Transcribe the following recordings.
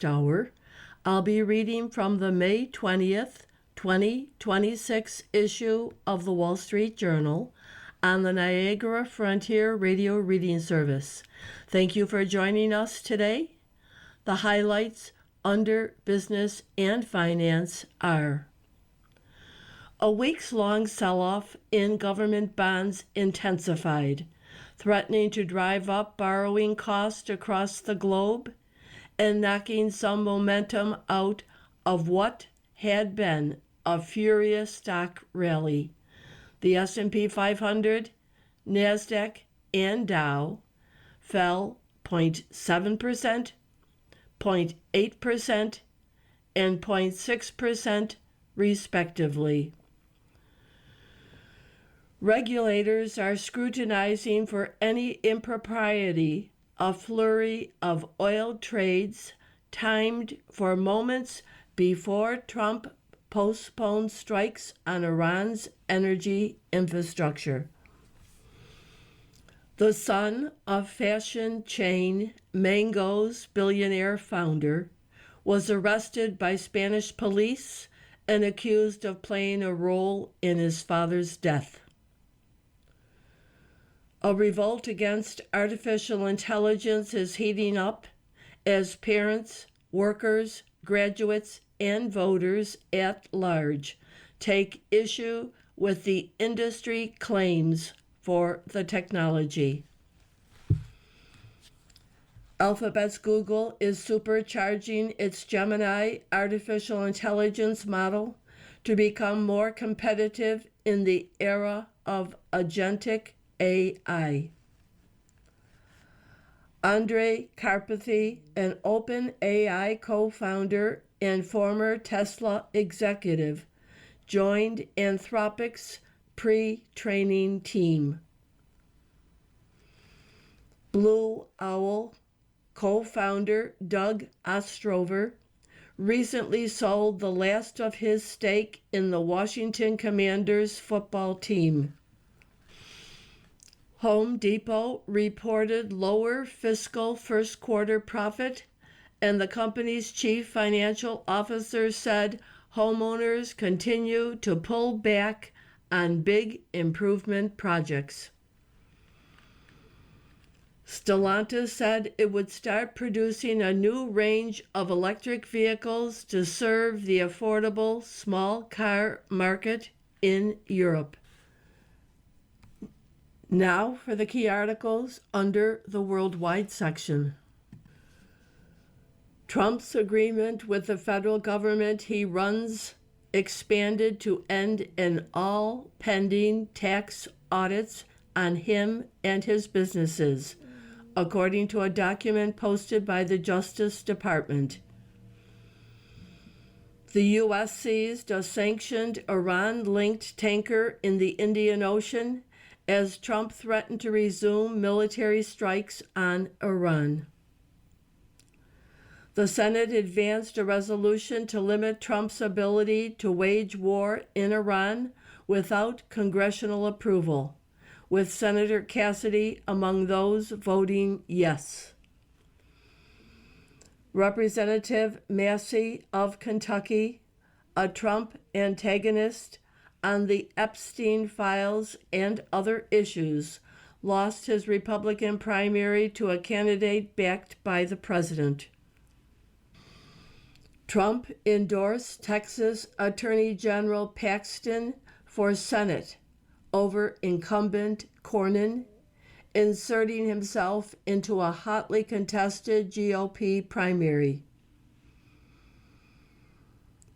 next hour, I'll be reading from the May 20th, 2026 issue of the Wall Street Journal on the Niagara Frontier Radio Reading Service. Thank you for joining us today. The highlights under business and finance are: a weeks-long sell-off in government bonds intensified, threatening to drive up borrowing costs across the globe and knocking some momentum out of what had been a furious stock rally. The S&P 500, NASDAQ, and Dow fell 0.7%, 0.8%, and 0.6% respectively. Regulators are scrutinizing for any impropriety a flurry of oil trades timed for moments before Trump postponed strikes on Iran's energy infrastructure. The son of fashion chain Mango's billionaire founder was arrested by Spanish police and accused of playing a role in his father's death. A revolt against artificial intelligence is heating up as parents, workers, graduates, and voters at large take issue with the industry claims for the technology. Alphabet's Google is supercharging its Gemini artificial intelligence model to become more competitive in the era of agentic AI. Andrej Karpathy, an OpenAI co-founder and former Tesla executive, joined Anthropic's pre-training team. Blue Owl co-founder Doug Ostrover recently sold the last of his stake in the Washington Commanders football team. Home Depot reported lower fiscal first quarter profit, and the company's chief financial officer said homeowners continue to pull back on big improvement projects. Stellantis said it would start producing a new range of electric vehicles to serve the affordable small car market in Europe. Now for the key articles under the worldwide section. Trump's agreement with the federal government he runs expanded to end all pending tax audits on him and his businesses, according to a document posted by the Justice Department. The U.S. seized a sanctioned Iran-linked tanker in the Indian Ocean as Trump threatened to resume military strikes on Iran. The Senate advanced a resolution to limit Trump's ability to wage war in Iran without congressional approval, with Senator Cassidy among those voting yes. Representative Massey of Kentucky, a Trump antagonist on the Epstein files and other issues, lost his Republican primary to a candidate backed by the president. Trump endorsed Texas Attorney General Paxton for Senate over incumbent Cornyn, inserting himself into a hotly contested GOP primary.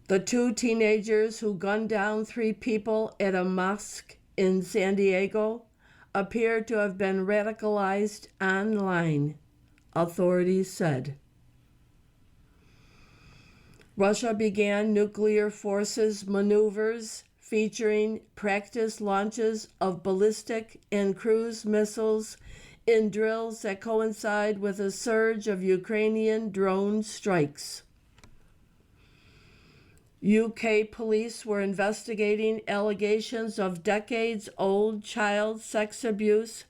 The two teenagers who gunned down 3 people at a mosque in San Diego appear to have been radicalized online, authorities said. Russia began nuclear forces maneuvers featuring practice launches of ballistic and cruise missiles in drills that coincide with a surge of Ukrainian drone strikes. UK police were investigating allegations of decades-old child sex abuse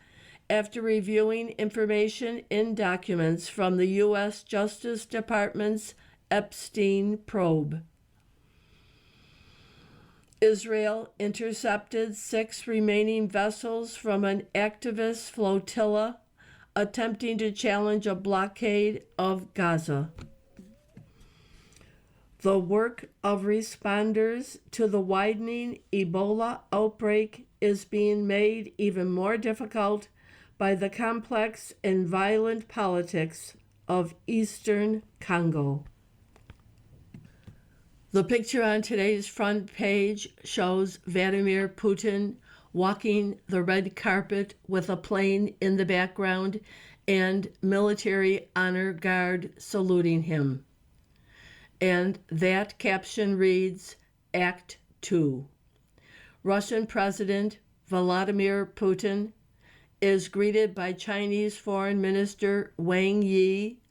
after reviewing information in documents from the U.S. Justice Department's Epstein probe. Israel intercepted 6 remaining vessels from an activist flotilla attempting to challenge a blockade of Gaza. The work of responders to the widening Ebola outbreak is being made even more difficult by the complex and violent politics of Eastern Congo. The picture on today's front page shows Vladimir Putin walking the red carpet with a plane in the background and military honor guard saluting him. And that caption reads, Act 2. Russian President Vladimir Putin is greeted by Chinese Foreign Minister Wang Yi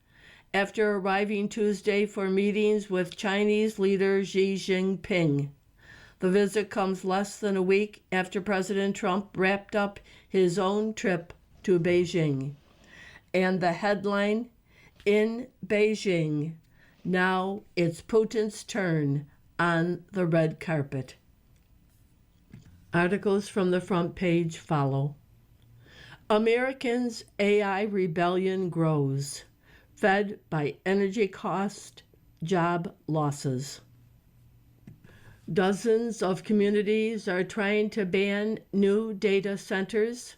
after arriving Tuesday for meetings with Chinese leader Xi Jinping. The visit comes less than a week after President Trump wrapped up his own trip to Beijing. And the headline, In Beijing, now it's Putin's turn on the red carpet. Articles from the front page follow. Americans' AI rebellion grows, fed by energy cost, job losses. Dozens of communities are trying to ban new data centers.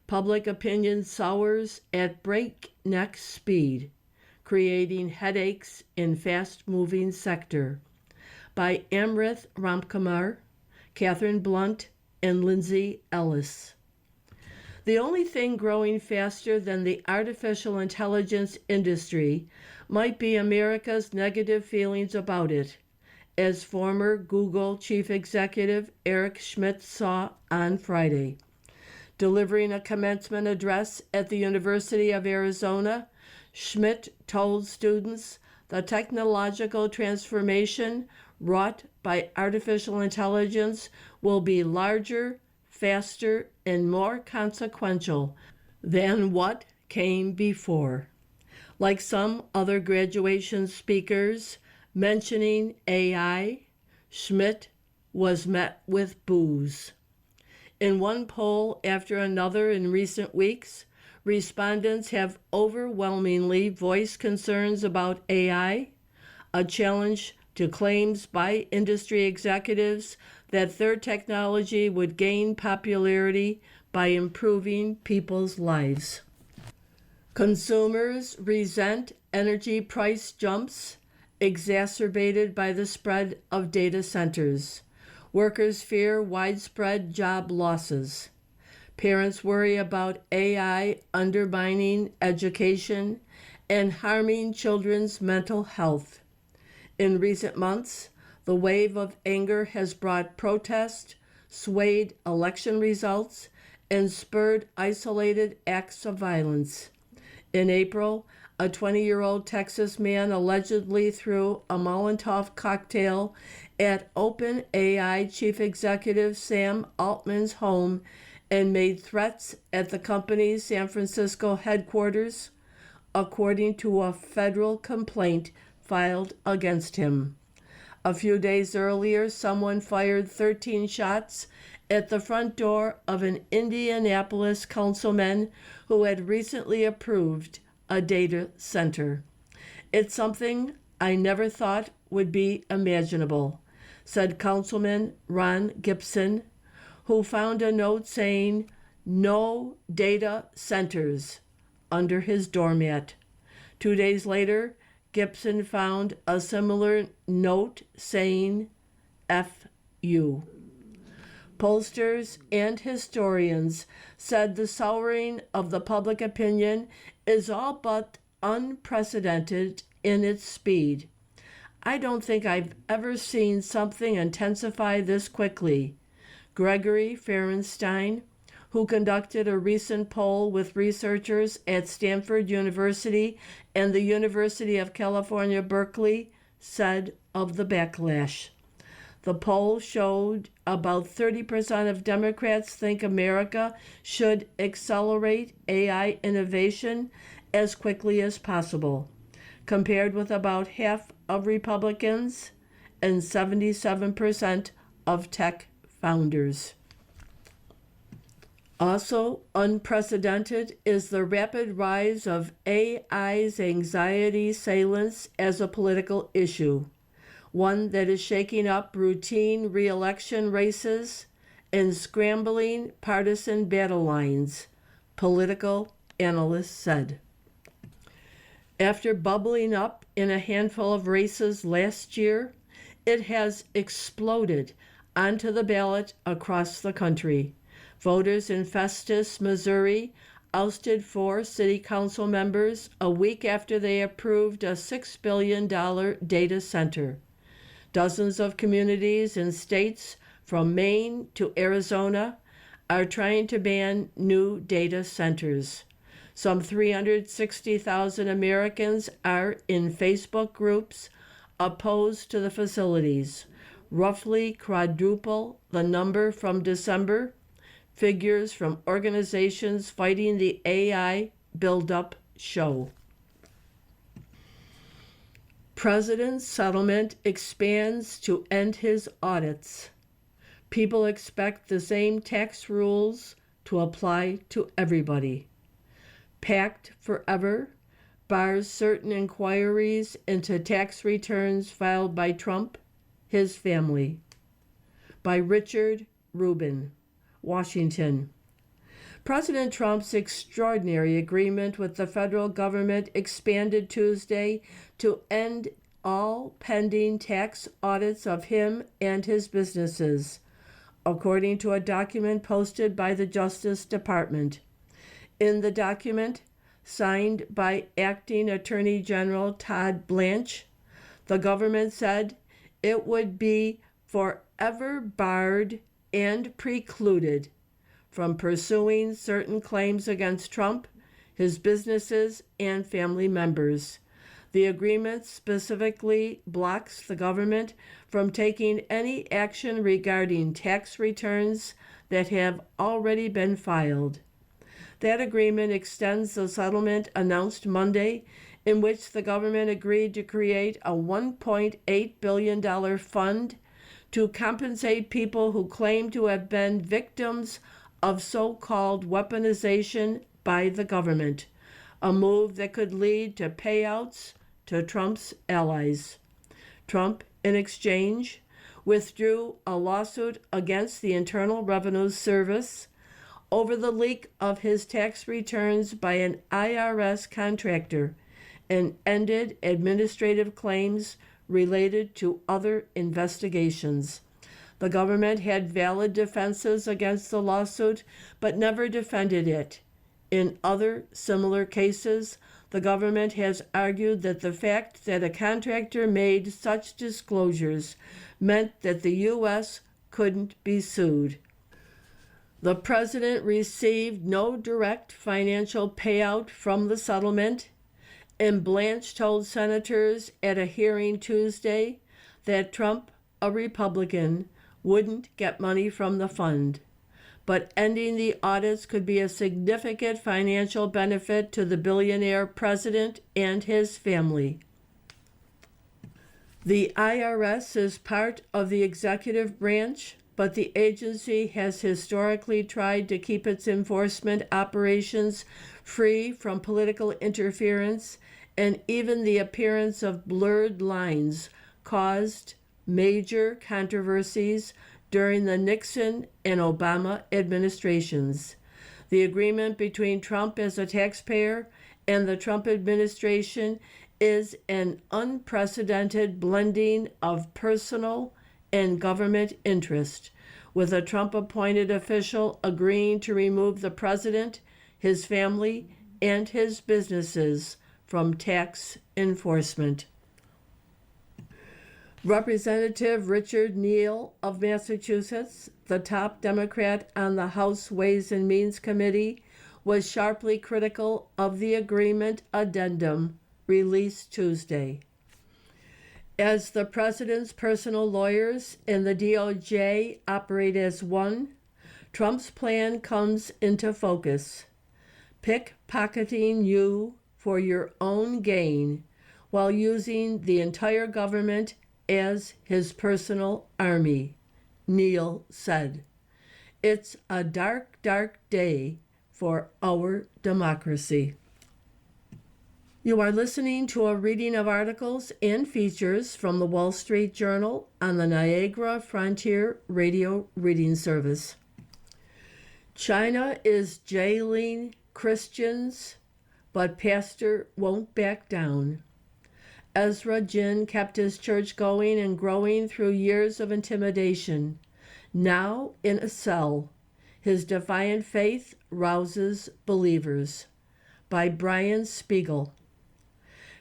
Public opinion sours at breakneck speed, creating headaches in fast-moving sector. By Amrith Ramkumar, Catherine Blunt, and Lindsay Ellis. The only thing growing faster than the artificial intelligence industry might be America's negative feelings about it, as former Google chief executive Eric Schmidt saw on Friday. Delivering a commencement address at the University of Arizona, Schmidt told students the technological transformation wrought by artificial intelligence will be larger, faster, and more consequential than what came before. Like some other graduation speakers mentioning AI, Schmidt was met with boos. In one poll after another in recent weeks, respondents have overwhelmingly voiced concerns about AI, a challenge to claims by industry executives that their technology would gain popularity by improving people's lives. Consumers resent energy price jumps exacerbated by the spread of data centers. Workers fear widespread job losses. Parents worry about AI undermining education and harming children's mental health. In recent months, the wave of anger has brought protest, swayed election results, and spurred isolated acts of violence. In April, a 20-year-old Texas man allegedly threw a Molotov cocktail at OpenAI chief executive Sam Altman's home and made threats at the company's San Francisco headquarters, according to a federal complaint filed against him. A few days earlier, someone fired 13 shots at the front door of an Indianapolis councilman who had recently approved a data center. It's something I never thought would be imaginable, said Councilman Ron Gibson, who found a note saying, "No data centers," under his doormat. 2 days later, Gibson found a similar note saying, F you. Pollsters and historians said the souring of the public opinion is all but unprecedented in its speed. I don't think I've ever seen something intensify this quickly. Gregory Ferenstein, who conducted a recent poll with researchers at Stanford University and the University of California, Berkeley, said of the backlash. The poll showed about 30% of Democrats think America should accelerate AI innovation as quickly as possible. compared with about half of Republicans and 77% of tech founders. Also unprecedented is the rapid rise of AI's anxiety salience as a political issue, one that is shaking up routine re-election races and scrambling partisan battle lines, political analysts said. After bubbling up in a handful of races last year, it has exploded onto the ballot across the country. Voters in Festus, Missouri, ousted 4 city council members a week after they approved a $6 billion data center. Dozens of communities in states from Maine to Arizona are trying to ban new data centers. Some 360,000 Americans are in Facebook groups opposed to the facilities, roughly quadruple the number from December. Figures from organizations fighting the AI buildup show. President's settlement expands to end his audits. People expect the same tax rules to apply to everybody. Pact Forever bars certain inquiries into tax returns filed by Trump, his family. By Richard Rubin, Washington. President Trump's extraordinary agreement with the federal government expanded Tuesday to end all pending tax audits of him and his businesses, according to a document posted by the Justice Department. In the document, signed by Acting Attorney General Todd Blanche, the government said it would be forever barred and precluded from pursuing certain claims against Trump, his businesses, and family members. The agreement specifically blocks the government from taking any action regarding tax returns that have already been filed. That agreement extends the settlement announced Monday, in which the government agreed to create a $1.8 billion fund to compensate people who claim to have been victims of so-called weaponization by the government, a move that could lead to payouts to Trump's allies. Trump, in exchange, withdrew a lawsuit against the Internal Revenue Service over the leak of his tax returns by an IRS contractor and ended administrative claims related to other investigations. The government had valid defenses against the lawsuit, but never defended it. In other similar cases, the government has argued that the fact that a contractor made such disclosures meant that the U.S. couldn't be sued. The president received no direct financial payout from the settlement, and Blanche told senators at a hearing Tuesday that Trump, a Republican, wouldn't get money from the fund. But ending the audits could be a significant financial benefit to the billionaire president and his family. The IRS is part of the executive branch, but the agency has historically tried to keep its enforcement operations free from political interference, and even the appearance of blurred lines caused major controversies during the Nixon and Obama administrations. The agreement between Trump as a taxpayer and the Trump administration is an unprecedented blending of personal and government interest, with a Trump-appointed official agreeing to remove the president, his family, and his businesses from tax enforcement. Representative Richard Neal of Massachusetts, the top Democrat on the House Ways and Means Committee, was sharply critical of the agreement addendum released Tuesday. As the president's personal lawyers and the DOJ operate as one, Trump's plan comes into focus. Pickpocketing you for your own gain while using the entire government as his personal army, Neil said. It's a dark, dark day for our democracy. You are listening to a reading of articles and features from the Wall Street Journal on the Niagara Frontier Radio Reading Service. China is jailing Christians, but pastor won't back down. Ezra Jin kept his church going and growing through years of intimidation. Now in a cell, his defiant faith rouses believers. By Brian Spiegel.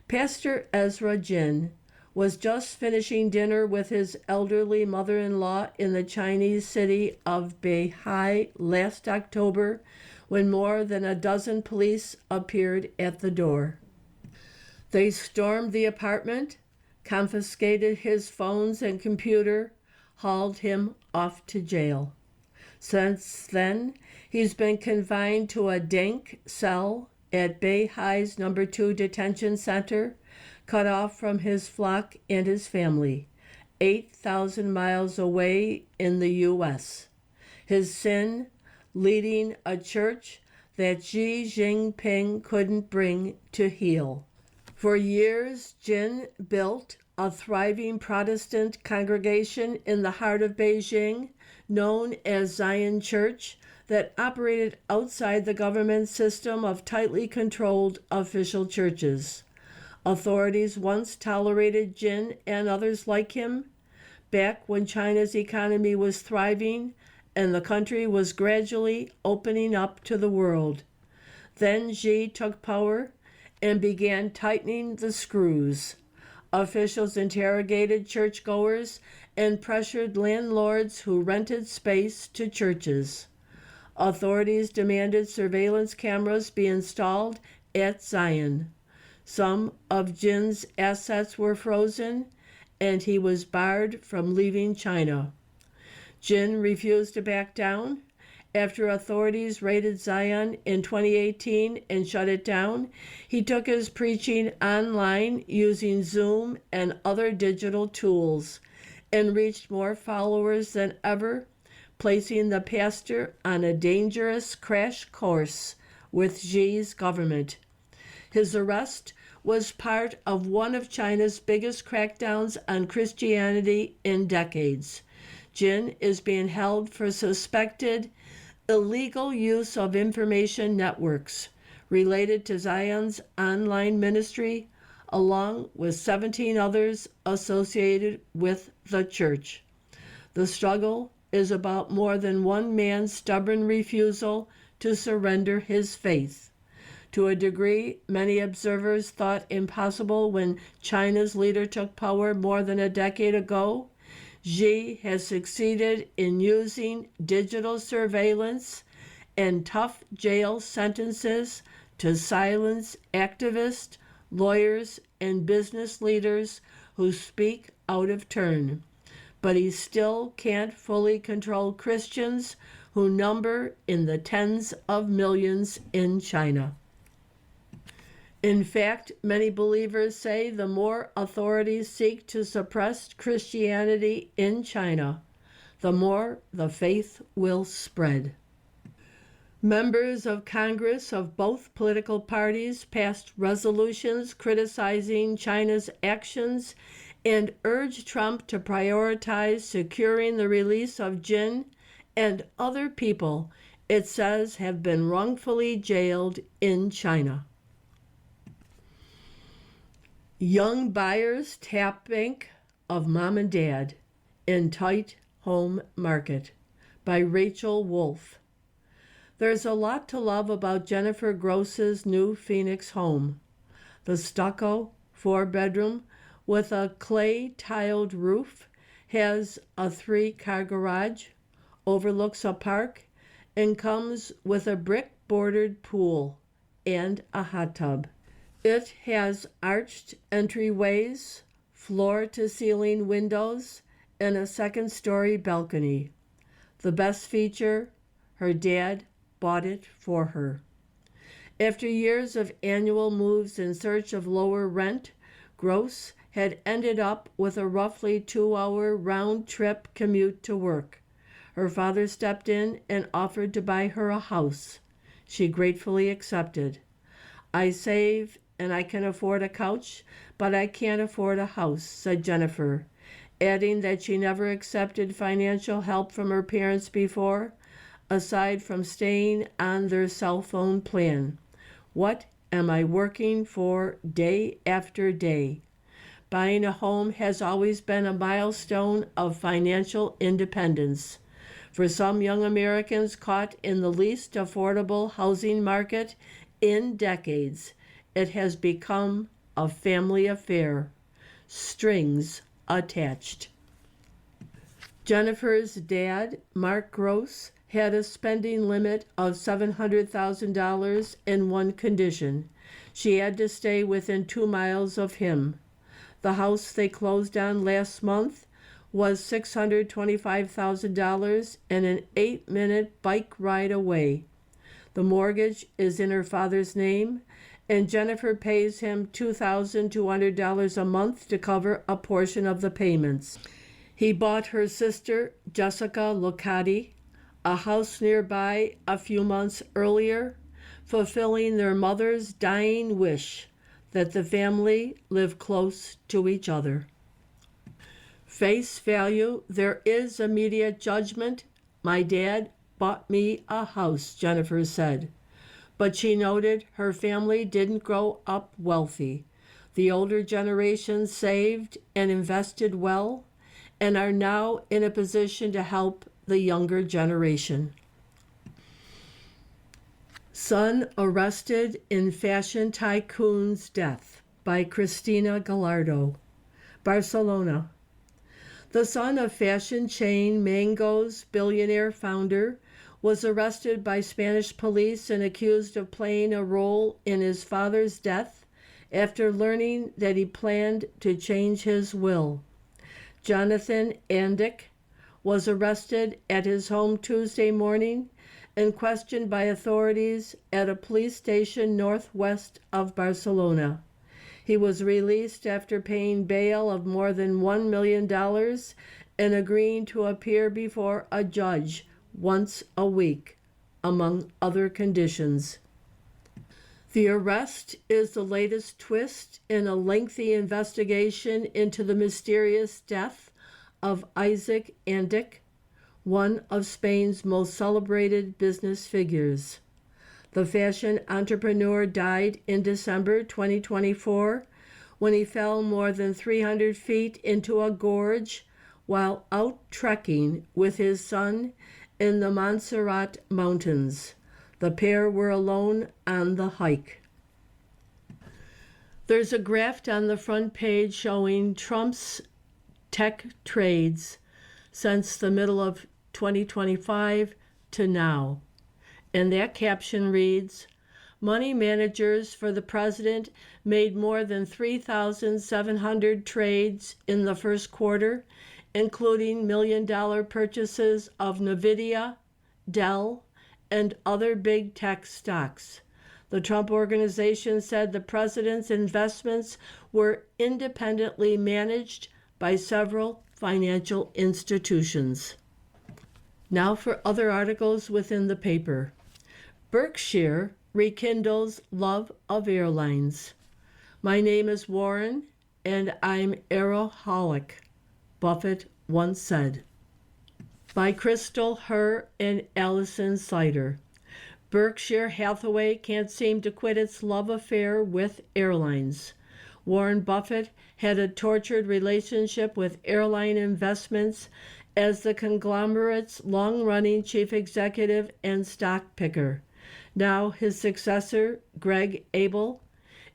Pastor Ezra Jin was just finishing dinner with his elderly mother-in-law in the Chinese city of Beihai last October when more than a dozen police appeared at the door. They stormed the apartment, confiscated his phones and computer, hauled him off to jail. Since then, he's been confined to a dank cell at Beihai's No. 2 detention center, cut off from his flock and his family, 8,000 miles away in the U.S. His sin, leading a church that Xi Jinping couldn't bring to heel. For years, Jin built a thriving Protestant congregation in the heart of Beijing, known as Zion Church, that operated outside the government system of tightly controlled official churches. Authorities once tolerated Jin and others like him, back when China's economy was thriving and the country was gradually opening up to the world. Then Xi took power and began tightening the screws. Officials interrogated churchgoers and pressured landlords who rented space to churches. Authorities demanded surveillance cameras be installed at Zion. Some of Jin's assets were frozen, and he was barred from leaving China. Jin refused to back down. After authorities raided Zion in 2018 and shut it down, he took his preaching online using Zoom and other digital tools and reached more followers than ever, placing the pastor on a dangerous crash course with Xi's government. His arrest was part of one of China's biggest crackdowns on Christianity in decades. Jin is being held for suspected illegal use of information networks related to Zion's online ministry, along with 17 others associated with the church. The struggle is about more than one man's stubborn refusal to surrender his faith. To a degree many observers thought impossible when China's leader took power more than a decade ago, Xi has succeeded in using digital surveillance and tough jail sentences to silence activists, lawyers, and business leaders who speak out of turn. But he still can't fully control Christians who number in the tens of millions in China. In fact, many believers say the more authorities seek to suppress Christianity in China, the more the faith will spread. Members of Congress of both political parties passed resolutions criticizing China's actions and urged Trump to prioritize securing the release of Jin and other people it says have been wrongfully jailed in China. Young buyers tap bank of mom and dad in tight home market by Rachel Wolf. There's a lot to love about Jennifer Gross's new Phoenix home. The stucco 4-bedroom with a clay-tiled roof has a 3-car garage, overlooks a park, and comes with a brick-bordered pool and a hot tub. It has arched entryways, floor-to-ceiling windows, and a second-story balcony. The best feature, her dad bought it for her. After years of annual moves in search of lower rent, Gross had ended up with a roughly 2-hour round-trip commute to work. Her father stepped in and offered to buy her a house. She gratefully accepted. "I save and I can afford a couch, but I can't afford a house," said Jennifer, adding that she never accepted financial help from her parents before, aside from staying on their cell phone plan. "What am I working for day after day?" Buying a home has always been a milestone of financial independence. For some young Americans caught in the least affordable housing market in decades, it has become a family affair. Strings attached. Jennifer's dad, Mark Gross, had a spending limit of $700,000 in one condition. She had to stay within 2 miles of him. The house they closed on last month was $625,000 and an 8-minute bike ride away. The mortgage is in her father's name, and Jennifer pays him $2,200 a month to cover a portion of the payments. He bought her sister, Jessica Locati, a house nearby a few months earlier, fulfilling their mother's dying wish that the family live close to each other. Face value, there is immediate judgment. "My dad bought me a house," Jennifer said. But she noted her family didn't grow up wealthy. The older generation saved and invested well and are now in a position to help the younger generation. Son arrested in fashion tycoon's death by Cristina Gallardo, Barcelona. The son of fashion chain Mango's billionaire founder was arrested by Spanish police and accused of playing a role in his father's death after learning that he planned to change his will. Jonathan Andick was arrested at his home Tuesday morning and questioned by authorities at a police station northwest of Barcelona. He was released after paying bail of more than $1 million and agreeing to appear before a judge once a week, among other conditions. The arrest is the latest twist in a lengthy investigation into the mysterious death of Isaac Andick, one of Spain's most celebrated business figures. The fashion entrepreneur died in December 2024 when he fell more than 300 feet into a gorge while out trekking with his son in the Montserrat Mountains. The pair were alone on the hike. There's a graph on the front page showing Trump's tech trades since the middle of 2025 to now. And that caption reads, "Money managers for the president made more than 3,700 trades in the first quarter, including million-dollar purchases of NVIDIA, Dell, and other big tech stocks." The Trump Organization said the president's investments were independently managed by several financial institutions. Now for other articles within the paper. Berkshire rekindles love of airlines. "My name is Warren, and I'm aeroholic," Buffett once said. By Crystal Herr and Allison Sider. Berkshire Hathaway can't seem to quit its love affair with airlines. Warren Buffett had a tortured relationship with airline investments as the conglomerate's long-running chief executive and stock picker. Now his successor, Greg Abel,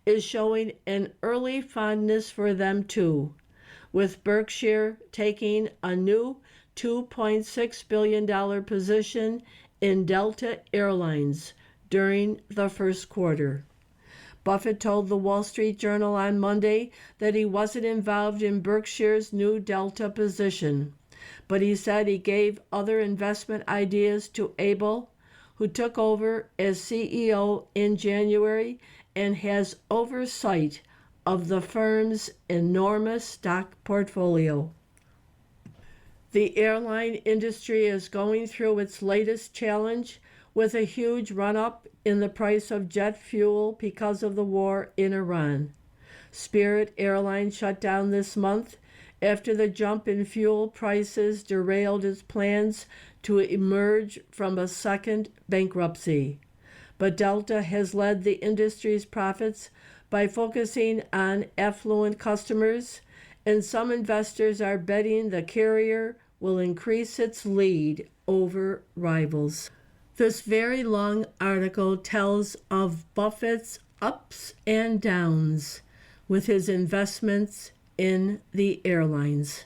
is showing an early fondness for them too, with Berkshire taking a new $2.6 billion position in Delta Airlines during the first quarter. Buffett told the Wall Street Journal on Monday that he wasn't involved in Berkshire's new Delta position, but he said he gave other investment ideas to Abel, who took over as CEO in January and has oversight of the firm's enormous stock portfolio. The airline industry is going through its latest challenge with a huge run-up in the price of jet fuel because of the war in Iran. Spirit Airlines shut down this month after the jump in fuel prices derailed its plans to emerge from a second bankruptcy. But Delta has led the industry's profits by focusing on affluent customers, and some investors are betting the carrier will increase its lead over rivals. This very long article tells of Buffett's ups and downs with his investments in the airlines.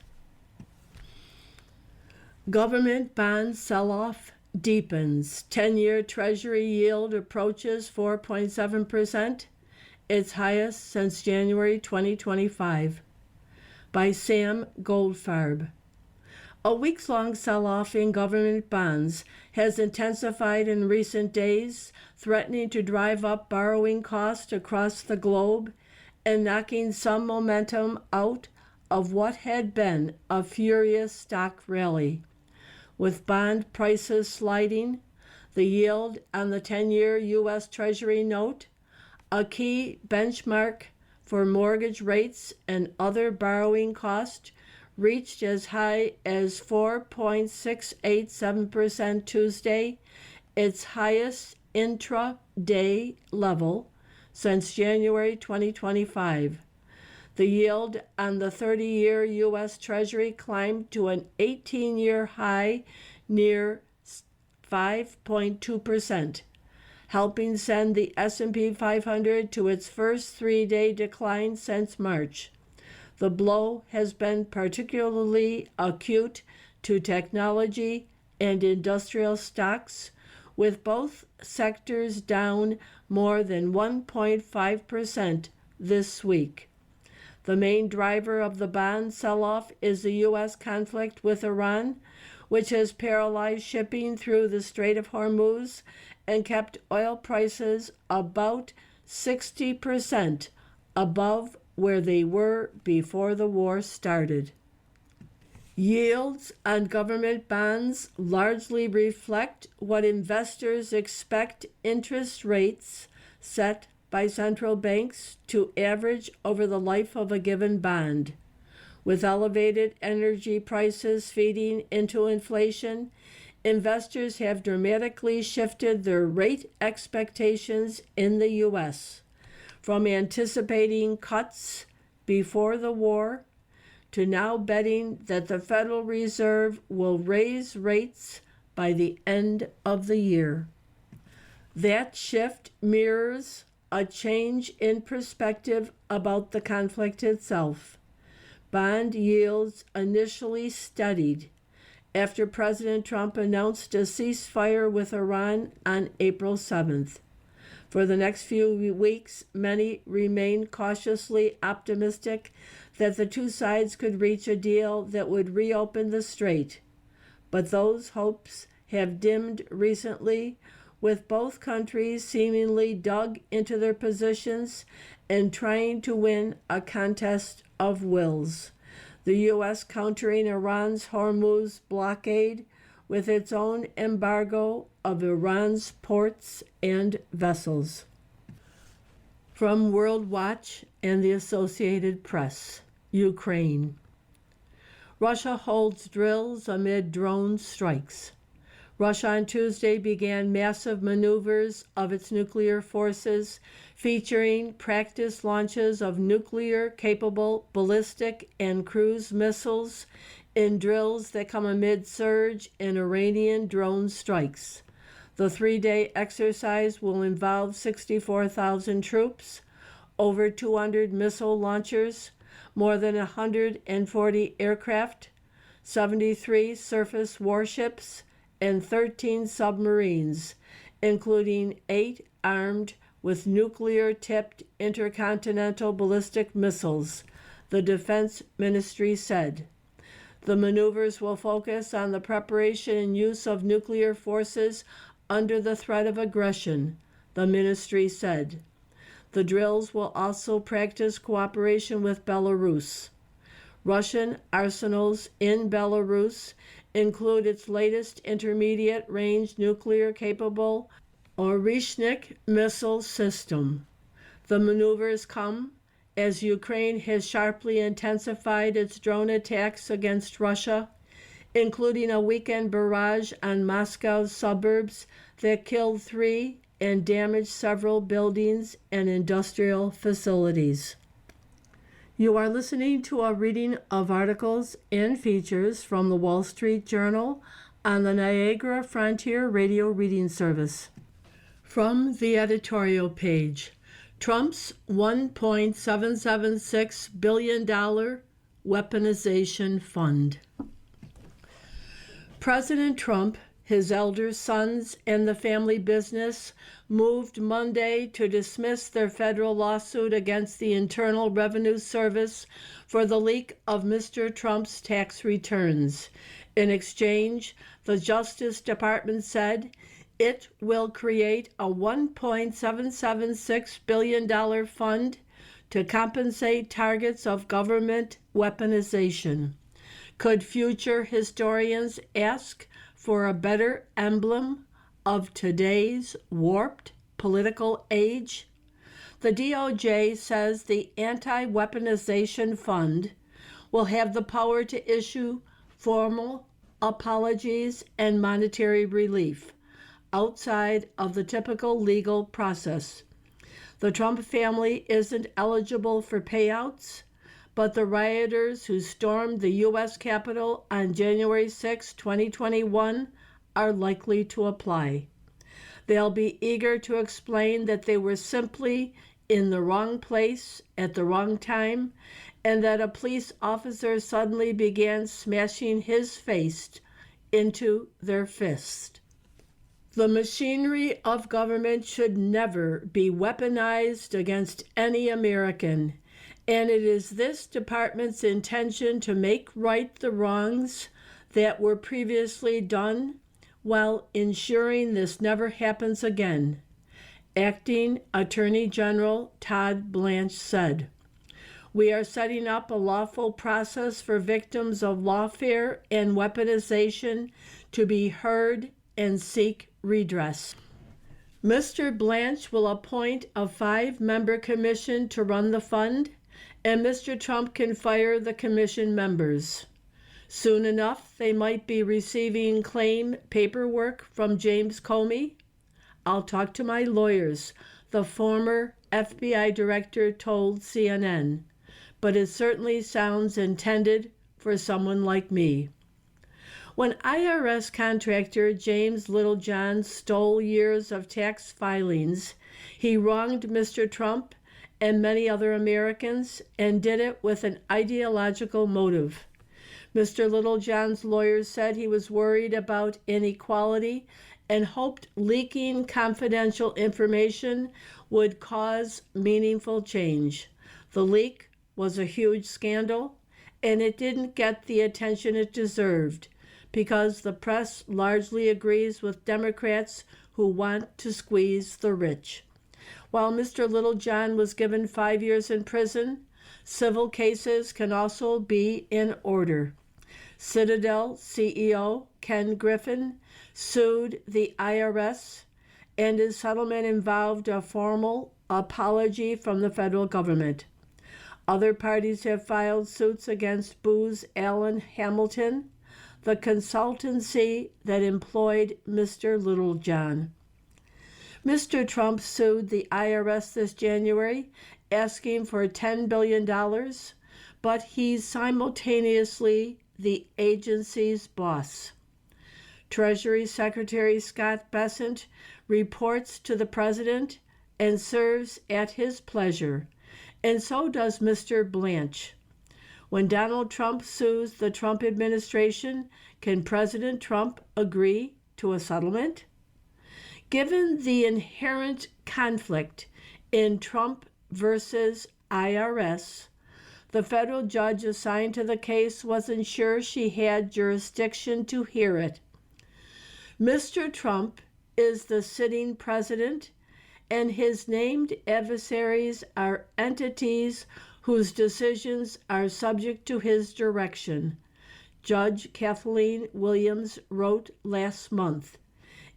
Government bond sell-off deepens. 10-year Treasury yield approaches 4.7%, its highest since January 2025. By Sam Goldfarb. A weeks-long sell-off in government bonds has intensified in recent days, threatening to drive up borrowing costs across the globe and knocking some momentum out of what had been a furious stock rally. With bond prices sliding, the yield on the 10-year U.S. Treasury note, a key benchmark for mortgage rates and other borrowing costs, reached as high as 4.687% Tuesday, its highest intra-day level since January 2025. The yield on the 30-year U.S. Treasury climbed to an 18-year high near 5.2%, helping send the S&P 500 to its first three-day decline since March. The blow has been particularly acute to technology and industrial stocks, with both sectors down more than 1.5% this week. The main driver of the bond sell-off is the U.S. conflict with Iran, which has paralyzed shipping through the Strait of Hormuz and kept oil prices about 60% above where they were before the war started. Yields on government bonds largely reflect what investors expect interest rates set by central banks to average over the life of a given bond. With elevated energy prices feeding into inflation, investors have dramatically shifted their rate expectations in the U.S., from anticipating cuts before the war to now betting that the Federal Reserve will raise rates by the end of the year. That shift mirrors a change in perspective about the conflict itself. Bond yields initially steadied after President Trump announced a ceasefire with Iran on April 7th. For the next few weeks, many remain cautiously optimistic that the two sides could reach a deal that would reopen the strait. But those hopes have dimmed recently, with both countries seemingly dug into their positions and trying to win a contest of wills. The U.S. countering Iran's Hormuz blockade with its own embargo of Iran's ports and vessels. From World Watch and the Associated Press, Ukraine. Russia holds drills amid drone strikes. Russia on Tuesday began massive maneuvers of its nuclear forces, featuring practice launches of nuclear-capable ballistic and cruise missiles in drills that come amid surge in Iranian drone strikes. The three-day exercise will involve 64,000 troops, over 200 missile launchers, more than 140 aircraft, 73 surface warships, and 13 submarines, including 8 armed with nuclear-tipped intercontinental ballistic missiles, the Defense Ministry said. The maneuvers will focus on the preparation and use of nuclear forces under the threat of aggression, the ministry said. The drills will also practice cooperation with Belarus. Russian arsenals in Belarus include its latest intermediate-range nuclear-capable Orishnik missile system. The maneuvers come as Ukraine has sharply intensified its drone attacks against Russia, including a weekend barrage on Moscow's suburbs that killed 3 and damaged several buildings and industrial facilities. You are listening to a reading of articles and features from the Wall Street Journal on the Niagara Frontier Radio Reading Service. From the editorial page, Trump's $1.776 billion weaponization fund. President Trump, his elder sons, and the family business moved Monday to dismiss their federal lawsuit against the Internal Revenue Service for the leak of Mr. Trump's tax returns. In exchange, the Justice Department said it will create a $1.776 billion fund to compensate targets of government weaponization. Could future historians ask for a better emblem of today's warped political age? The DOJ says the Anti-Weaponization Fund will have the power to issue formal apologies and monetary relief outside of the typical legal process. The Trump family isn't eligible for payouts, but the rioters who stormed the U.S. Capitol on January 6, 2021 are likely to apply. They'll be eager to explain that they were simply in the wrong place at the wrong time, and that a police officer suddenly began smashing his face into their fist. The machinery of government should never be weaponized against any American, and it is this department's intention to make right the wrongs that were previously done while ensuring this never happens again. Acting Attorney General Todd Blanche said, "We are setting up a lawful process for victims of lawfare and weaponization to be heard and seek redress." Mr. Blanche will appoint a 5-member commission to run the fund, and Mr. Trump can fire the commission members. Soon enough, they might be receiving claim paperwork from James Comey. "I'll talk to my lawyers," the former FBI director told CNN, "but it certainly sounds intended for someone like me." When IRS contractor James Littlejohn stole years of tax filings, he wronged Mr. Trump and many other Americans and did it with an ideological motive. Mr. Littlejohn's lawyers said he was worried about inequality and hoped leaking confidential information would cause meaningful change. The leak was a huge scandal, and it didn't get the attention it deserved, because the press largely agrees with Democrats who want to squeeze the rich. While Mr. Littlejohn was given 5 years in prison, civil cases can also be in order. Citadel CEO Ken Griffin sued the IRS, and his settlement involved a formal apology from the federal government. Other parties have filed suits against Booz Allen Hamilton, the consultancy that employed Mr. Littlejohn. Mr. Trump sued the IRS this January, asking for $10 billion, but he's simultaneously the agency's boss. Treasury Secretary Scott Bessent reports to the president and serves at his pleasure, and so does Mr. Blanche. When Donald Trump sues the Trump administration, can President Trump agree to a settlement? Given the inherent conflict in Trump versus IRS, the federal judge assigned to the case wasn't sure she had jurisdiction to hear it. Mr. Trump is the sitting president, and his named adversaries are entities whose decisions are subject to his direction. Judge Kathleen Williams wrote last month.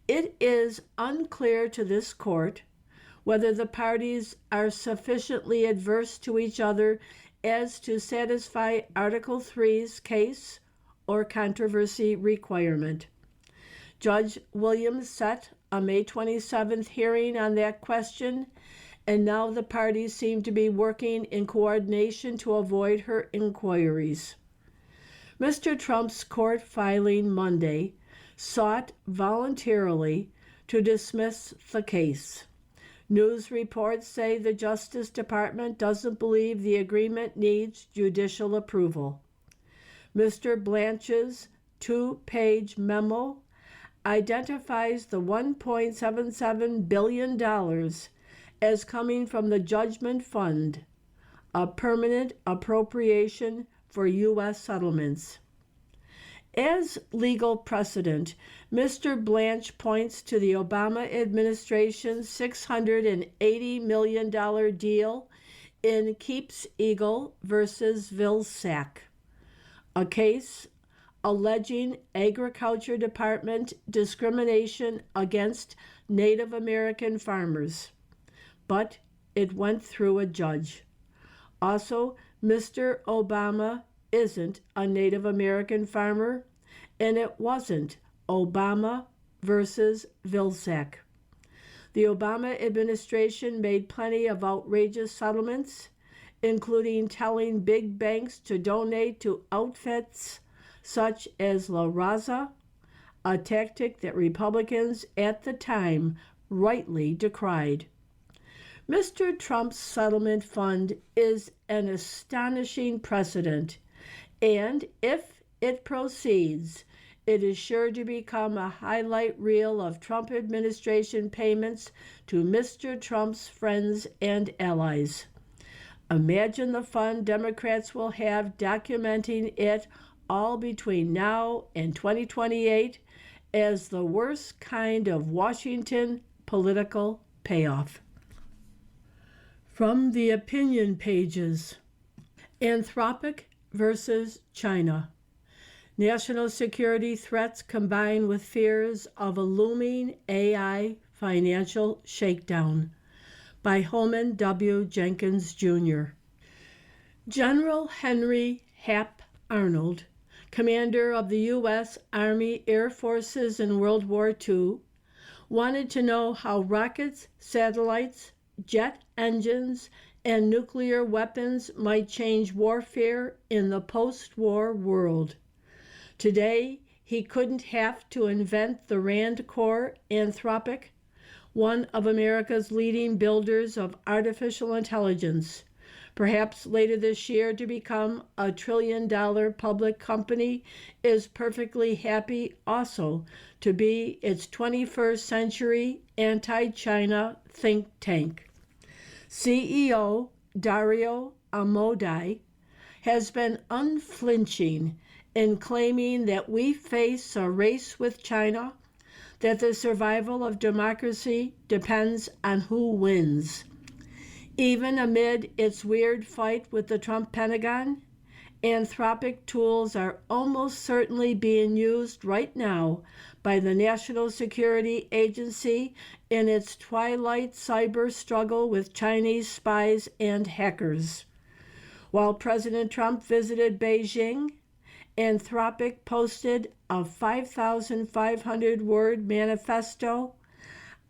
It is unclear to this court whether the parties are sufficiently adverse to each other as to satisfy Article 3's case or controversy requirement. Judge Williams set a May 27th hearing on that question, and now the parties seem to be working in coordination to avoid her inquiries. Mr. Trump's court filing Monday sought voluntarily to dismiss the case. News reports say the Justice Department doesn't believe the agreement needs judicial approval. Mr. Blanche's 2-page memo identifies the $1.77 billion as coming from the Judgment Fund, a permanent appropriation for U.S. settlements. As legal precedent, Mr. Blanche points to the Obama administration's $680 million deal in Keeps Eagle versus Vilsack, a case alleging Agriculture Department discrimination against Native American farmers, but it went through a judge. Also, Mr. Obama isn't a Native American farmer, and it wasn't Obama versus Vilsack. The Obama administration made plenty of outrageous settlements, including telling big banks to donate to outfits such as La Raza, a tactic that Republicans at the time rightly decried. Mr. Trump's settlement fund is an astonishing precedent, and if it proceeds, it is sure to become a highlight reel of Trump administration payments to Mr. Trump's friends and allies. Imagine the fun Democrats will have documenting it all between now and 2028 as the worst kind of Washington political payoff. From the opinion pages, Anthropic versus China. National security threats combine with fears of a looming AI financial shakedown, by Holman W. Jenkins, Jr. General Henry Hap Arnold, commander of the U.S. Army Air Forces in World War II, wanted to know how rockets, satellites, jet engines, and nuclear weapons might change warfare in the post-war world. Today, he couldn't have to invent the Rand Corps Anthropic, one of America's leading builders of artificial intelligence, perhaps later this year to become a trillion-dollar public company, is perfectly happy also to be its 21st century anti-China think tank. CEO Dario Amodei has been unflinching in claiming that we face a race with China, that the survival of democracy depends on who wins. Even amid its weird fight with the Trump Pentagon, Anthropic tools are almost certainly being used right now by the National Security Agency in its twilight cyber struggle with Chinese spies and hackers. While President Trump visited Beijing, Anthropic posted a 5,500-word manifesto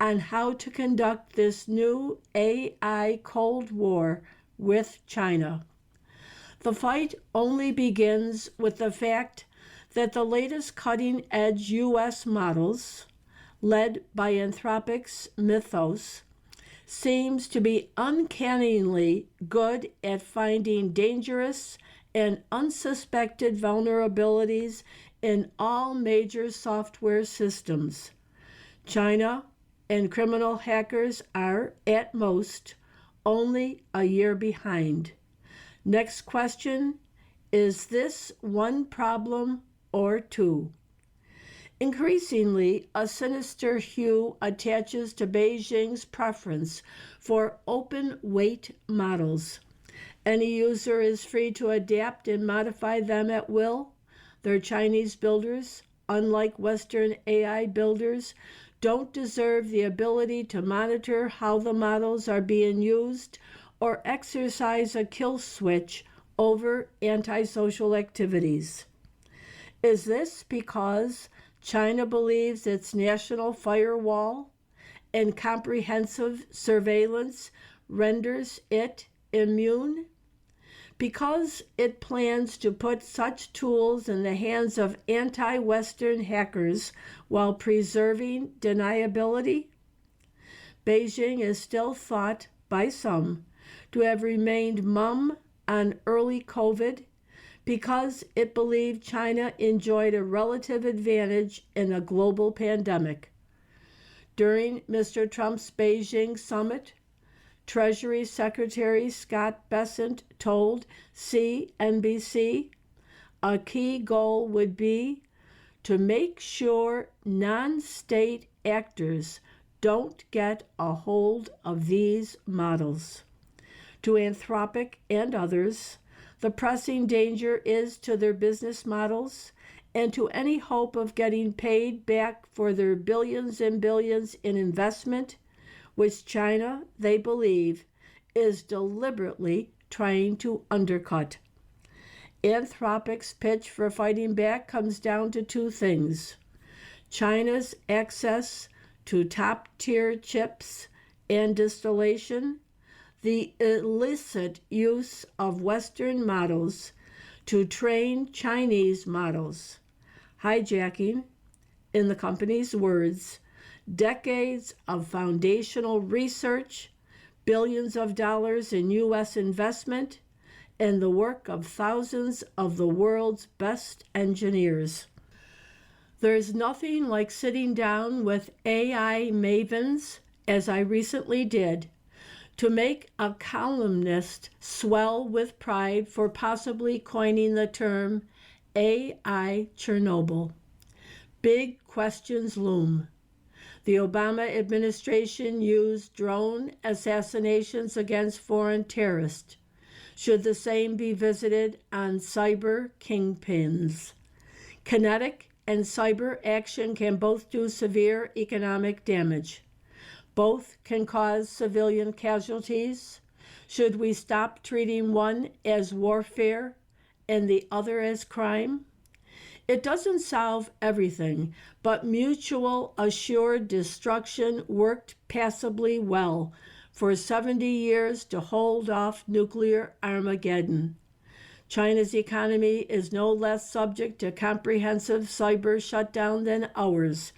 on how to conduct this new AI Cold War with China. The fight only begins with the fact that the latest cutting-edge U.S. models, led by Anthropic's Mythos, seems to be uncannily good at finding dangerous and unsuspected vulnerabilities in all major software systems. China and criminal hackers are, at most, only a year behind. Next question, is this one problem or two? Increasingly, a sinister hue attaches to Beijing's preference for open-weight models. Any user is free to adapt and modify them at will. Their Chinese builders, unlike Western AI builders, don't deserve the ability to monitor how the models are being used or exercise a kill switch over antisocial activities. Is this because China believes its national firewall and comprehensive surveillance renders it immune? Because it plans to put such tools in the hands of anti-Western hackers while preserving deniability? Beijing is still thought by some to have remained mum on early COVID because it believed China enjoyed a relative advantage in a global pandemic. During Mr. Trump's Beijing summit, Treasury Secretary Scott Bessent told CNBC a key goal would be to make sure non-state actors don't get a hold of these models. To Anthropic and others, the pressing danger is to their business models and to any hope of getting paid back for their billions and billions in investment, which China, they believe, is deliberately trying to undercut. Anthropic's pitch for fighting back comes down to two things: China's access to top-tier chips and distillation, the illicit use of Western models to train Chinese models, hijacking, in the company's words, decades of foundational research, billions of dollars in U.S. investment, and the work of thousands of the world's best engineers. There's nothing like sitting down with AI mavens, as I recently did, to make a columnist swell with pride for possibly coining the term AI Chernobyl. Big questions loom. The Obama administration used drone assassinations against foreign terrorists. Should the same be visited on cyber kingpins? Kinetic and cyber action can both do severe economic damage. Both can cause civilian casualties. Should we stop treating one as warfare and the other as crime? It doesn't solve everything, but mutual assured destruction worked passably well for 70 years to hold off nuclear Armageddon. China's economy is no less subject to comprehensive cyber shutdown than ours,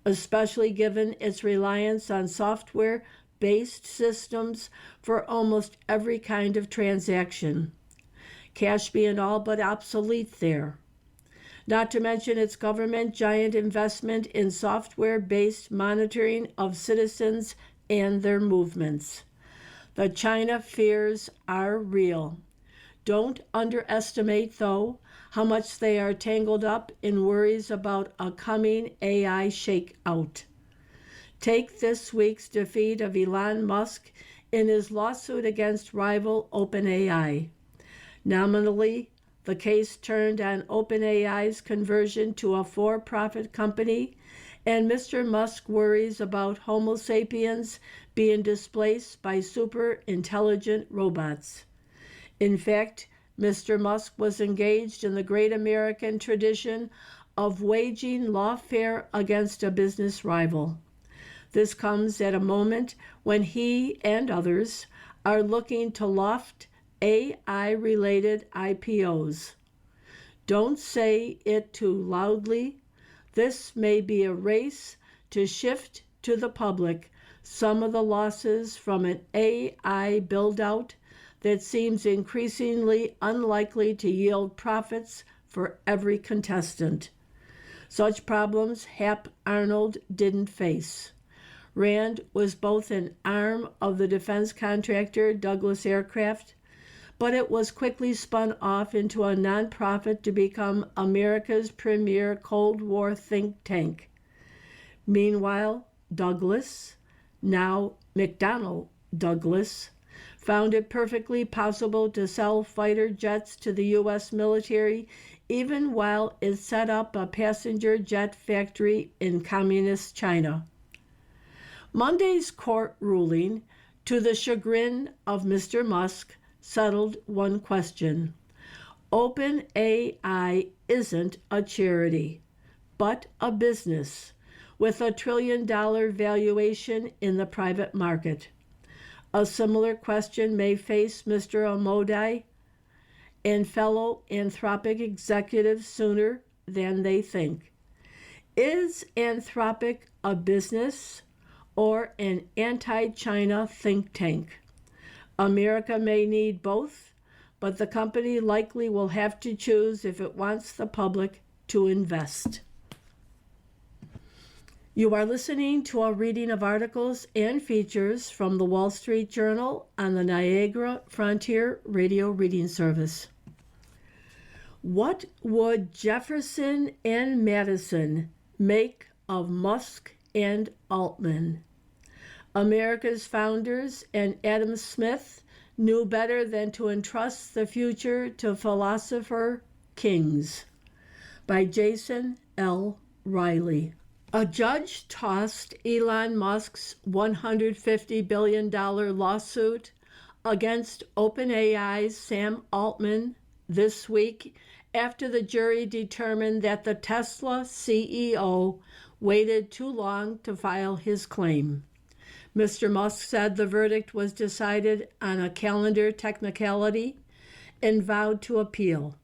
especially given its reliance on software-based systems for almost every kind of transaction. Cash being all but obsolete there. Not to mention its government giant investment in software-based monitoring of citizens and their movements. The China fears are real. Don't underestimate, though, how much they are tangled up in worries about a coming AI shakeout. Take this week's defeat of Elon Musk in his lawsuit against rival OpenAI. Nominally, the case turned on OpenAI's conversion to a for-profit company, and Mr. Musk worries about Homo sapiens being displaced by super-intelligent robots. In fact, Mr. Musk was engaged in the great American tradition of waging lawfare against a business rival. This comes at a moment when he and others are looking to loft AI-related IPOs. Don't say it too loudly. This may be a race to shift to the public some of the losses from an AI build-out that seems increasingly unlikely to yield profits for every contestant. Such problems Hap Arnold didn't face. Rand was both an arm of the defense contractor Douglas Aircraft, but it was quickly spun off into a nonprofit to become America's premier Cold War think tank. Meanwhile, Douglas, now McDonnell Douglas, found it perfectly possible to sell fighter jets to the U.S. military even while it set up a passenger jet factory in communist China. Monday's court ruling, to the chagrin of Mr. Musk, settled one question. OpenAI isn't a charity, but a business with $1 trillion valuation in the private market. A similar question may face Mr. Amodei and fellow Anthropic executives sooner than they think. Is Anthropic a business or an anti-China think tank? America may need both, but the company likely will have to choose if it wants the public to invest. You are listening to a reading of articles and features from the Wall Street Journal on the Niagara Frontier Radio Reading Service. What would Jefferson and Madison make of Musk and Altman? America's founders and Adam Smith knew better than to entrust the future to philosopher kings. By Jason L. Riley. A judge tossed Elon Musk's $150 billion lawsuit against OpenAI's Sam Altman this week after the jury determined that the Tesla CEO waited too long to file his claim. Mr. Musk said the verdict was decided on a calendar technicality and vowed to appeal.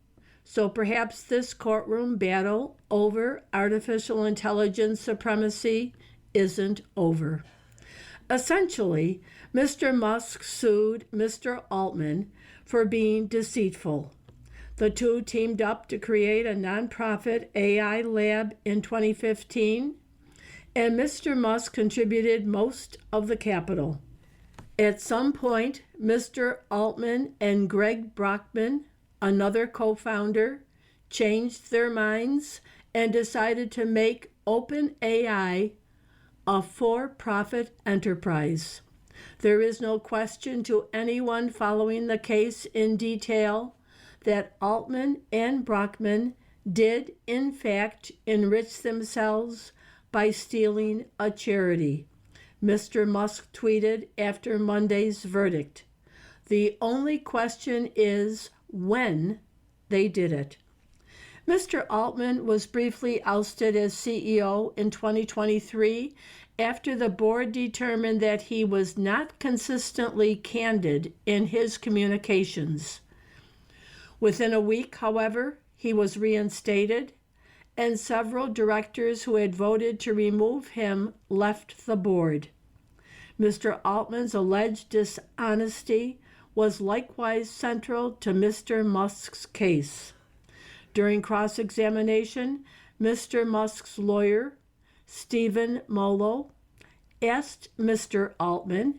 So perhaps this courtroom battle over artificial intelligence supremacy isn't over. Essentially, Mr. Musk sued Mr. Altman for being deceitful. The two teamed up to create a nonprofit AI lab in 2015, and Mr. Musk contributed most of the capital. At some point, Mr. Altman and Greg Brockman, another co-founder, changed their minds and decided to make OpenAI a for-profit enterprise. There is no question to anyone following the case in detail that Altman and Brockman did, in fact, enrich themselves by stealing a charity. Mr. Musk tweeted after Monday's verdict. The only question is when they did it. Mr. Altman was briefly ousted as CEO in 2023 after the board determined that he was not consistently candid in his communications. Within a week, however, he was reinstated, and several directors who had voted to remove him left the board. Mr. Altman's alleged dishonesty was likewise central to Mr. Musk's case. During cross-examination, Mr. Musk's lawyer, Stephen Molo, asked Mr. Altman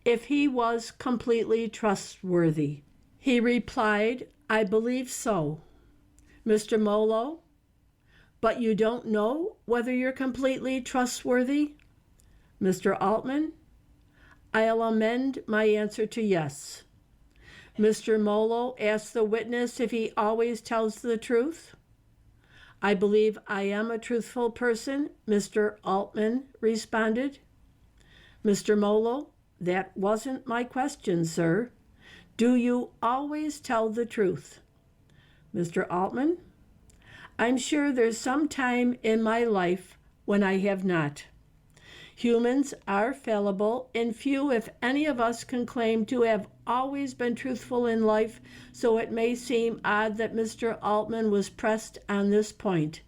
if he was completely trustworthy. He replied, "I believe so." Mr. Molo, "But you don't know whether you're completely trustworthy?" Mr. Altman, "I'll amend my answer to yes." Mr. Molo asked the witness if he always tells the truth. "I believe I am a truthful person," Mr. Altman responded. Mr. Molo, "That wasn't my question, sir. Do you always tell the truth?" Mr. Altman, "I'm sure there's some time in my life when I have not. Humans are fallible, and few, if any of us, can claim to have always been truthful in life, so it may seem odd that Mr. Altman was pressed on this point.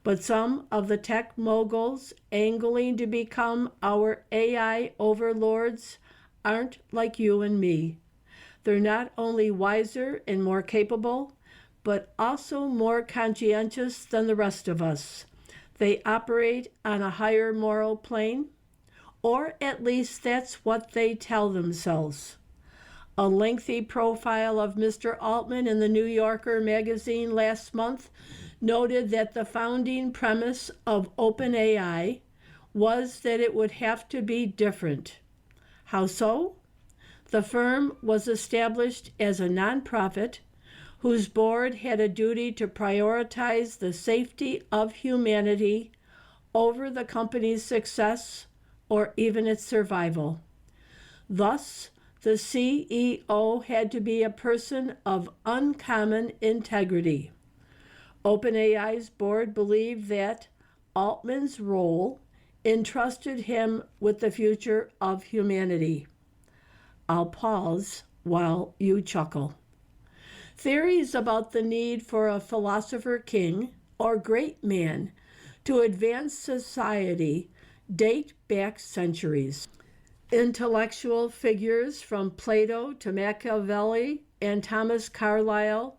But some of the tech moguls angling to become our AI overlords aren't like you and me. They're not only wiser and more capable, but also more conscientious than the rest of us. They operate on a higher moral plane, or at least that's what they tell themselves. A lengthy profile of Mr. Altman in the New Yorker magazine last month noted that the founding premise of OpenAI was that it would have to be different. How so? The firm was established as a nonprofit whose board had a duty to prioritize the safety of humanity over the company's success or even its survival. Thus, the CEO had to be a person of uncommon integrity. OpenAI's board believed that Altman's role entrusted him with the future of humanity. I'll pause while you chuckle. Theories about the need for a philosopher king or great man to advance society date back centuries. Intellectual figures from Plato to Machiavelli and Thomas Carlyle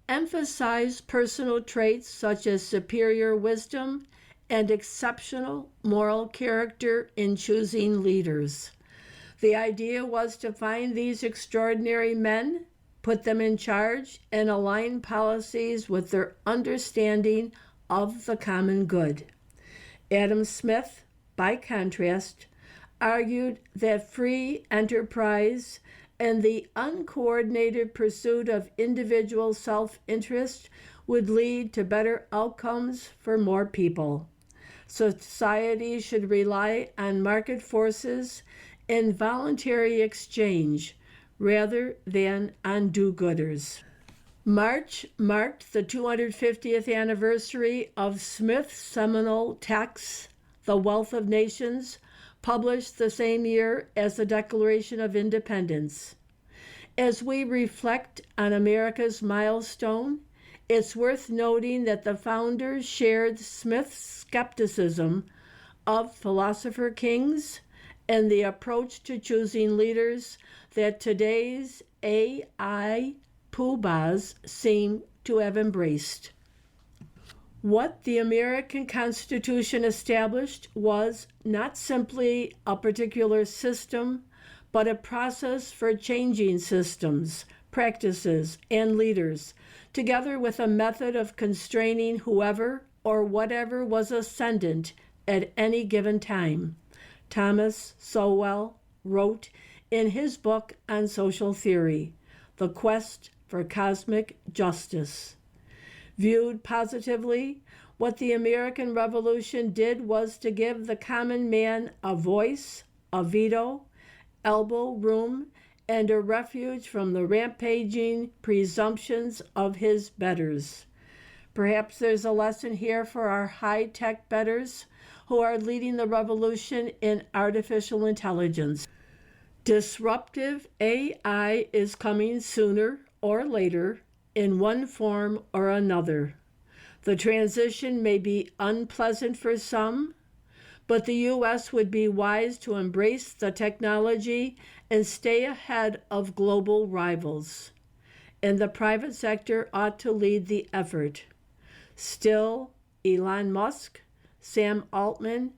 emphasize personal traits such as superior wisdom and exceptional moral character in choosing leaders. The idea was to find these extraordinary men, put them in charge, and align policies with their understanding of the common good. Adam Smith, by contrast, argued that free enterprise and the uncoordinated pursuit of individual self-interest would lead to better outcomes for more people. Society should rely on market forces and voluntary exchange rather than on do-gooders. March marked the 250th anniversary of Smith's seminal text, The Wealth of Nations, published the same year as the Declaration of Independence. As we reflect on America's milestone, it's worth noting that the founders shared Smith's skepticism of philosopher kings and the approach to choosing leaders that today's AI poobahs seem to have embraced. What the American Constitution established was not simply a particular system, but a process for changing systems, practices, and leaders, together with a method of constraining whoever or whatever was ascendant at any given time. Thomas Sowell wrote in his book on social theory, The Quest for Cosmic Justice. Viewed positively, what the American Revolution did was to give the common man a voice, a veto, elbow room, and a refuge from the rampaging presumptions of his betters. Perhaps there's a lesson here for our high-tech betters who are leading the revolution in artificial intelligence. Disruptive AI is coming sooner or later in one form or another. The transition may be unpleasant for some, but the U.S. would be wise to embrace the technology and stay ahead of global rivals. And the private sector ought to lead the effort. Still, Elon Musk, Sam Altman,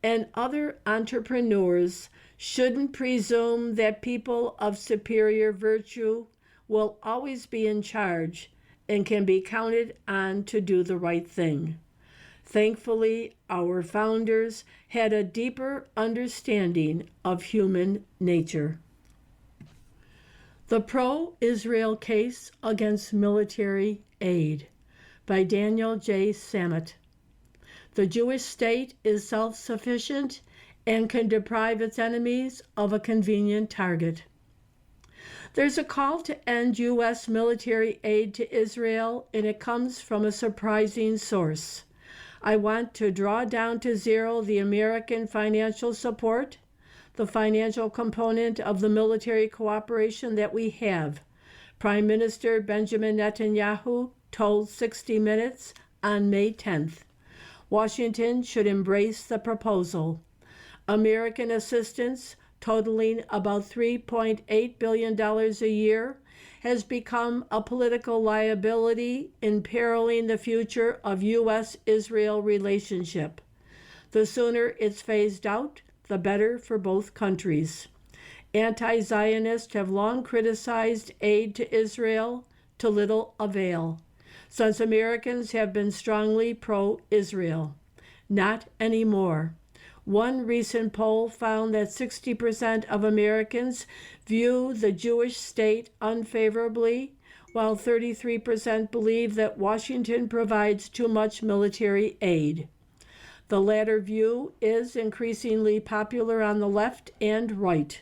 and other entrepreneurs shouldn't presume that people of superior virtue will always be in charge and can be counted on to do the right thing. Thankfully, our founders had a deeper understanding of human nature. The Pro-Israel Case Against Military Aid by Daniel J. Sammet. The Jewish state is self-sufficient and can deprive its enemies of a convenient target. There's a call to end U.S. military aid to Israel, and it comes from a surprising source. I want to draw down to zero the American financial support, the financial component of the military cooperation that we have. Prime Minister Benjamin Netanyahu told 60 Minutes on May 10th. Washington should embrace the proposal. American assistance, totaling about $3.8 billion a year, has become a political liability, imperiling the future of U.S.-Israel relationship. The sooner it's phased out, the better for both countries. Anti-Zionists have long criticized aid to Israel to little avail, since Americans have been strongly pro-Israel. Not anymore. One recent poll found that 60% of Americans view the Jewish state unfavorably, while 33% believe that Washington provides too much military aid. The latter view is increasingly popular on the left and right.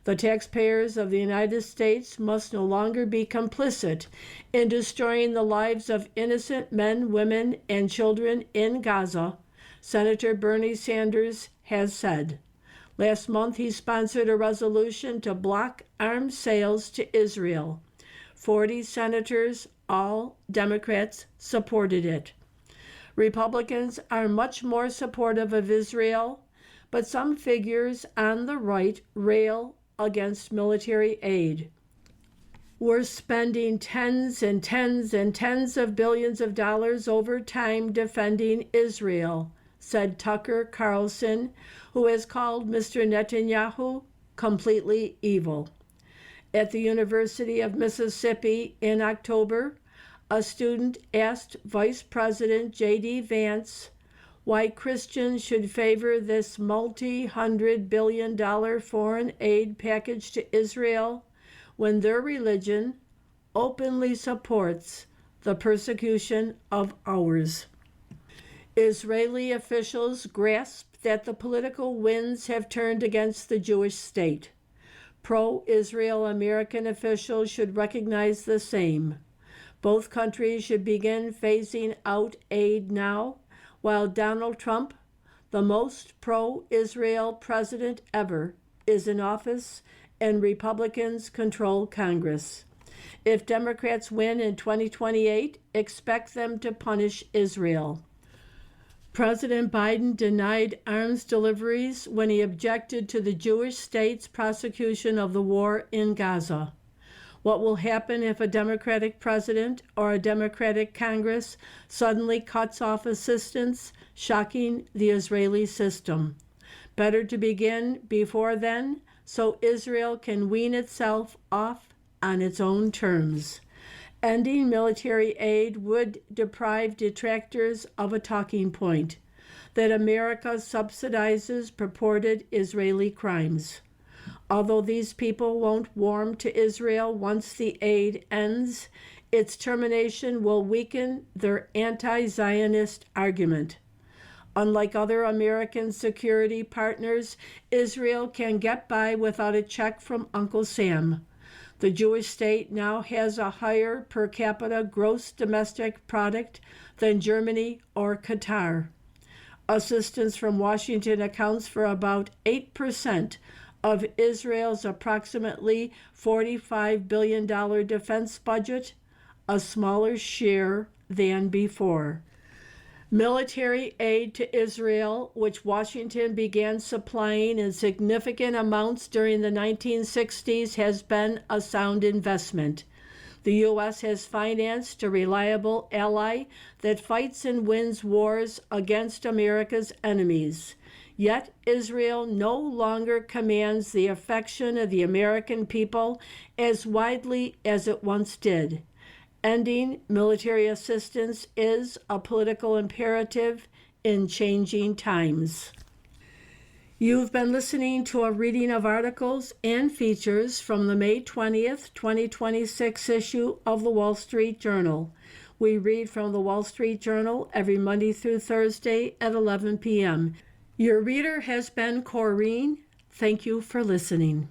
The taxpayers of the United States must no longer be complicit in destroying the lives of innocent men, women, and children in Gaza, Senator Bernie Sanders has said. Last month, he sponsored a resolution to block arms sales to Israel. 40 senators, all Democrats, supported it. Republicans are much more supportive of Israel, but some figures on the right rail against military aid. We're spending tens and tens and tens of billions of dollars over time defending Israel, said Tucker Carlson, who has called Mr. Netanyahu completely evil. At the University of Mississippi in October, a student asked Vice President J.D. Vance why Christians should favor this multi-hundred-billion-dollar foreign aid package to Israel when their religion openly supports the persecution of ours. Israeli officials grasp that the political winds have turned against the Jewish state. Pro-Israel American officials should recognize the same. Both countries should begin phasing out aid now, while Donald Trump, the most pro-Israel president ever, is in office and Republicans control Congress. If Democrats win in 2028, expect them to punish Israel. President Biden denied arms deliveries when he objected to the Jewish state's prosecution of the war in Gaza. What will happen if a Democratic president or a Democratic Congress suddenly cuts off assistance, shocking the Israeli system? Better to begin before then, so Israel can wean itself off on its own terms. Ending military aid would deprive detractors of a talking point that America subsidizes purported Israeli crimes. Although these people won't warm to Israel once the aid ends, its termination will weaken their anti-Zionist argument. Unlike other American security partners, Israel can get by without a check from Uncle Sam. The Jewish state now has a higher per capita gross domestic product than Germany or Qatar. Assistance from Washington accounts for about 8% of Israel's approximately $45 billion defense budget, a smaller share than before. Military aid to Israel, which Washington began supplying in significant amounts during the 1960s, has been a sound investment. The U.S. has financed a reliable ally that fights and wins wars against America's enemies. Yet Israel no longer commands the affection of the American people as widely as it once did. Ending military assistance is a political imperative in changing times. You've been listening to a reading of articles and features from the May 20th, 2026 issue of the Wall Street Journal. We read from the Wall Street Journal every Monday through Thursday at 11 p.m. Your reader has been Corrine. Thank you for listening.